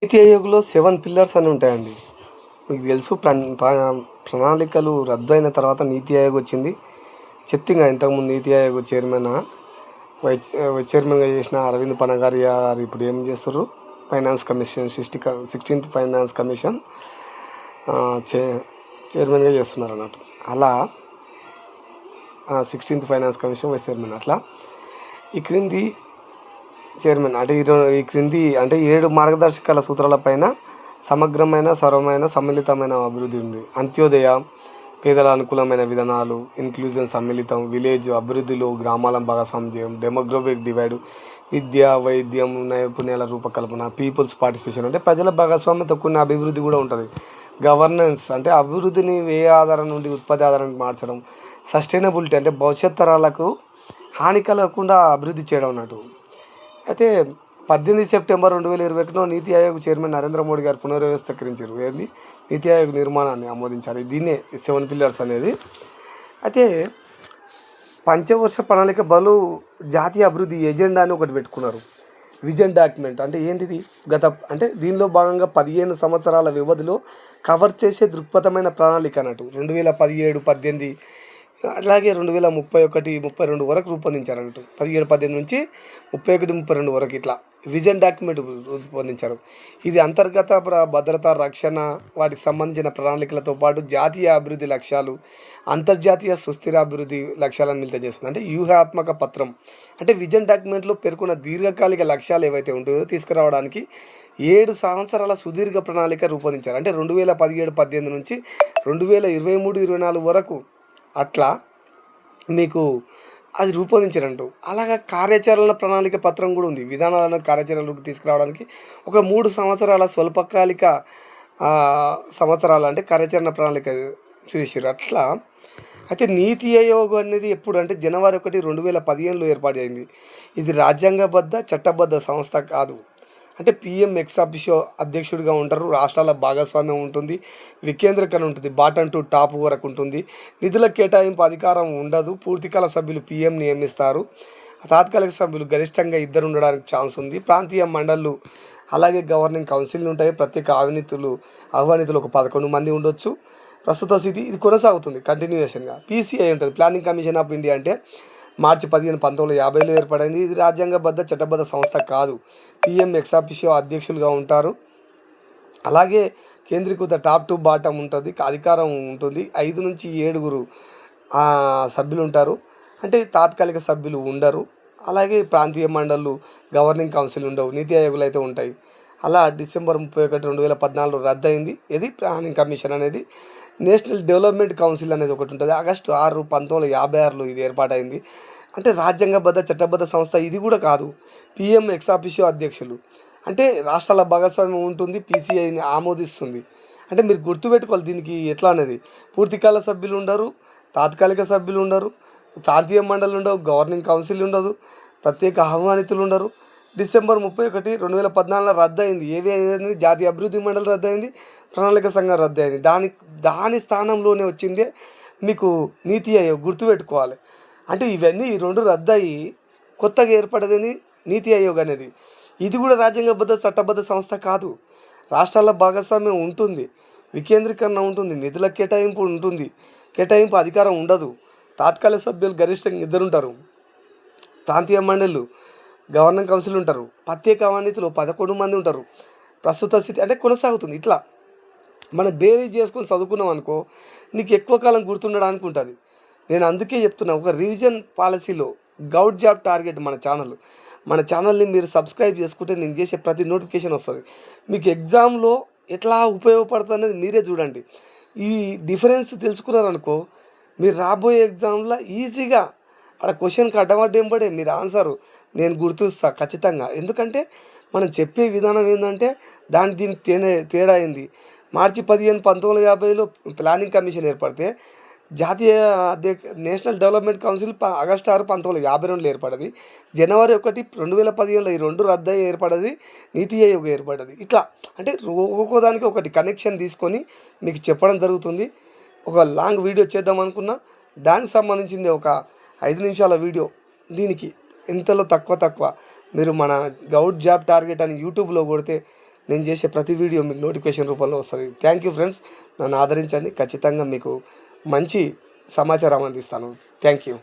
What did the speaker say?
నీతి ఆయోగ్‌లో 7 pillars అని ఉంటాయండి. మీకు తెలుసు ప్రణాళికలు రద్దు అయిన తర్వాత నీతి ఆయోగ్ వచ్చింది. చెప్తింగా ఇంతకుముందు నీతి ఆయోగ్ చైర్మన్ వైస్ వైస్ చైర్మన్‌గా చేసిన అరవింద్ పనగారియా గారు ఇప్పుడు ఏం చేస్తుర్రు? ఫైనాన్స్ కమిషన్ 16థ్ ఫైనాన్స్ కమిషన్ చే చైర్మన్‌గా చేస్తున్నారన్నట్టు. అలా 16థ్ ఫైనాన్స్ కమిషన్ వైస్ చైర్మన్ అట్లా ఈ క్రింది చైర్మన్ అంటే ఈ క్రింది అంటే 7 మార్గదర్శకాల సూత్రాలపైన సమగ్రమైన, సర్వమైన, సమ్మిళితమైన అభివృద్ధి ఉంది. అంత్యోదయ, పేదల అనుకూలమైన విధానాలు, ఇన్క్లూజన్ సమ్మిళితం, విలేజ్ అభివృద్ధిలో గ్రామాల భాగస్వామ్యం, డెమోగ్రఫిక్ డివైడ్, విద్య, వైద్యం, నైపుణ్యాల రూపకల్పన, పీపుల్స్ పార్టిసిపేషన్ అంటే ప్రజల భాగస్వామ్యంతో కూడిన అభివృద్ధి కూడా ఉంటుంది. గవర్నెన్స్ అంటే అభివృద్ధిని వ్యయ ఆధారం నుండి ఉత్పత్తి ఆధారానికి మార్చడం. సస్టైనబిలిటీ అంటే భవిష్యత్ తరాలకు హాని కలగకుండా అభివృద్ధి చేయడం అన్నట్టు. అయితే 18 సెప్టెంబర్ 2021లో నీతి ఆయోగ్ చైర్మన్ నరేంద్ర మోడీ గారు పునర్వ్యవస్థీకరించారు. ఏంది నీతి ఆయోగ్ నిర్మాణాన్ని ఆమోదించారు. దీన్నే 7 పిల్లర్స్ అనేది. అయితే పంచవర్ష ప్రణాళిక బలు జాతీయ అభివృద్ధి ఎజెండా అని ఒకటి పెట్టుకున్నారు. విజన్ డాక్యుమెంట్ అంటే ఏంటిది? అంటే దీనిలో భాగంగా 15 సంవత్సరాల వ్యవధిలో కవర్ చేసే దృక్పథమైన ప్రణాళిక అన్నట్టు. 2017, 18 అట్లాగే 2031, 32 వరకు రూపొందించారన్నట్టు. 17, 18 నుంచి 31, 32 వరకు ఇట్లా విజన్ డాక్యుమెంట్ రూపొందించారు. ఇది అంతర్గత భద్రత, రక్షణ వాటికి సంబంధించిన ప్రణాళికలతో పాటు జాతీయ అభివృద్ధి లక్ష్యాలు, అంతర్జాతీయ సుస్థిర అభివృద్ధి లక్ష్యాలను మిళితం చేస్తుంది. అంటే వ్యూహాత్మక పత్రం అంటే విజన్ డాక్యుమెంట్లో పేర్కొన్న దీర్ఘకాలిక లక్ష్యాలు ఏవైతే ఉంటాయో తీసుకురావడానికి 7 సంవత్సరాల సుదీర్ఘ ప్రణాళిక రూపొందించారు. అంటే 2017, 18 నుంచి 2023, 24 వరకు అట్లా మీకు అది రూపొందించారంటూ. అలాగా కార్యాచరణ ప్రణాళిక పత్రం కూడా ఉంది. విధానాలను కార్యాచరణలోకి తీసుకురావడానికి ఒక 3 సంవత్సరాల స్వల్పకాలిక సంవత్సరాలు అంటే కార్యాచరణ ప్రణాళిక చూసిర్రు. అట్లా అయితే నీతి ఆయోగ్ అనేది ఎప్పుడు అంటే జనవరి 1, 2015లో ఏర్పాటు అయింది. ఇది రాజ్యాంగబద్ధ, చట్టబద్ధ సంస్థ కాదు. అంటే పీఎం ఎక్స్ ఆఫీషియో అధ్యక్షుడిగా ఉంటారు. రాష్ట్రాల భాగస్వామ్యం ఉంటుంది, వికేంద్రీకరణ ఉంటుంది, బాటమ్ టు టాప్ వరకు ఉంటుంది. నిధుల కేటాయింపు అధికారం ఉండదు. పూర్తికాల సభ్యులు పీఎం నియమిస్తారు. తాత్కాలిక సభ్యులు గరిష్టంగా 2 ఉండడానికి ఛాన్స్ ఉంది. ప్రాంతీయ మండళ్ళు అలాగే గవర్నింగ్ కౌన్సిల్ ఉంటాయి. ప్రత్యేక ఆహ్వానితులు ఒక 11 మంది ఉండొచ్చు. ప్రస్తుత స్థితి ఇది కొనసాగుతుంది కంటిన్యూషన్గా. పీసీఐ ఉంటుంది, ప్లానింగ్ కమిషన్ ఆఫ్ ఇండియా అంటే మార్చి 15, 1950లో ఏర్పడింది. ఇది రాజ్యాంగబద్ధ, చట్టబద్ధ సంస్థ కాదు. పీఎం ఎక్స్ ఆఫీషియో అధ్యక్షులుగా ఉంటారు. అలాగే కేంద్రీకృత టాప్ టు బాటమ్ ఉంటుంది, అధికారం ఉంటుంది. 5 నుంచి 7 సభ్యులు ఉంటారు. అంటే తాత్కాలిక సభ్యులు ఉండరు. అలాగే ప్రాంతీయ మండళ్ళు, గవర్నింగ్ కౌన్సిల్ ఉండవు. నీతి ఆయోగులు అయితే ఉంటాయి. అలా డిసెంబర్ 31, 2014 రద్దయింది. ఇది ప్లానింగ్ కమిషన్ అనేది. నేషనల్ డెవలప్మెంట్ కౌన్సిల్ అనేది ఒకటి ఉంటుంది. ఆగస్టు 6, 1956లో ఇది ఏర్పాటైంది. అంటే రాజ్యాంగబద్ధ, చట్టబద్ధ సంస్థ ఇది కూడా కాదు. పీఎం ఎక్స్ ఆఫీషియో అధ్యక్షులు అంటే రాష్ట్రాల భాగస్వామ్యం ఉంటుంది. పీసీఐని ఆమోదిస్తుంది. అంటే మీరు గుర్తుపెట్టుకోవాలి దీనికి ఎట్లా అనేది. పూర్తికాల సభ్యులు ఉండరు, తాత్కాలిక సభ్యులు ఉండరు, ప్రాంతీయ మండలి ఉండవు, గవర్నింగ్ కౌన్సిల్ ఉండదు, ప్రత్యేక ఆహ్వానితులు ఉండరు. డిసెంబర్ 31, 2014లో రద్దయింది. ఏది జాతీయ అభివృద్ధి మండలి రద్దయింది, ప్రణాళిక సంఘం రద్దయింది. దాని స్థానంలోనే వచ్చిందే మీకు నీతి ఆయోగ్. గుర్తుపెట్టుకోవాలి. అంటే ఇవన్నీ ఈ 2 రద్దయి కొత్తగా ఏర్పడేది నీతి ఆయోగ్ అనేది. ఇది కూడా రాజ్యాంగబద్ధ, చట్టబద్ధ సంస్థ కాదు. రాష్ట్రాల భాగస్వామ్యం ఉంటుంది, వికేంద్రీకరణ ఉంటుంది, నిధుల కేటాయింపు ఉంటుంది, కేటాయింపు అధికారం ఉండదు. తాత్కాలిక సభ్యులు గరిష్టంగా 2 ఉంటారు. ప్రాంతీయ మండళ్ళు, గవర్నింగ్ కౌన్సిల్ ఉంటారు. ప్రత్యేక ఆహ్వానితులు 11 మంది ఉంటారు. ప్రస్తుత స్థితి అంటే కొనసాగుతుంది. ఇట్లా మనం బేరీజ్ చేసుకొని చదువుకున్నాం అనుకో నీకు ఎక్కువ కాలం గుర్తుండడానికి ఉంటుంది. నేను అందుకే చెప్తున్నా, ఒక రివిజన్ పాలసీలో గౌట్ జాబ్ టార్గెట్ మన ఛానల్ని మీరు సబ్స్క్రైబ్ చేసుకుంటే నేను చేసే ప్రతి నోటిఫికేషన్ వస్తుంది. మీకు ఎగ్జామ్లో ఎట్లా ఉపయోగపడుతుంది అనేది మీరే చూడండి. ఈ డిఫరెన్స్ తెలుసుకున్నారనుకో మీరు రాబోయే ఎగ్జామ్లో ఈజీగా అక్కడ క్వశ్చన్కి అడ్డమడ్డేంబడే మీరు ఆన్సరు నేను గుర్తుస్తా ఖచ్చితంగా. ఎందుకంటే మనం చెప్పే విధానం ఏంటంటే దీనికి తేడా అయింది. మార్చి 15, 1950లో ప్లానింగ్ కమిషన్ ఏర్పడితే జాతీయ నేషనల్ డెవలప్మెంట్ కౌన్సిల్ ఆగస్టు 6, 1952లో ఏర్పడింది. జనవరి 1, 2015లో ఈ 2 రద్దయి ఏర్పడింది. నీతి ఆయోగ్ ఏర్పడ్డది. ఇట్లా అంటే ఒక్కోదానికి ఒకటి కనెక్షన్ తీసుకొని మీకు చెప్పడం జరుగుతుంది. ఒక లాంగ్ వీడియో చేద్దాం అనుకున్నా, దానికి సంబంధించింది ఒక 5 నిమిషాల వీడియో. దీనికి ఇంతలో తక్కువ మీరు మన గౌట్ జాబ్ టార్గెట్ అని యూట్యూబ్లో కొడితే నేను చేసే ప్రతి వీడియో మీకు నోటిఫికేషన్ రూపంలో వస్తుంది. Thank you friends. నన్ను ఆదరించండి. ఖచ్చితంగా మీకు మంచి సమాచారం అందిస్తాను. Thank you.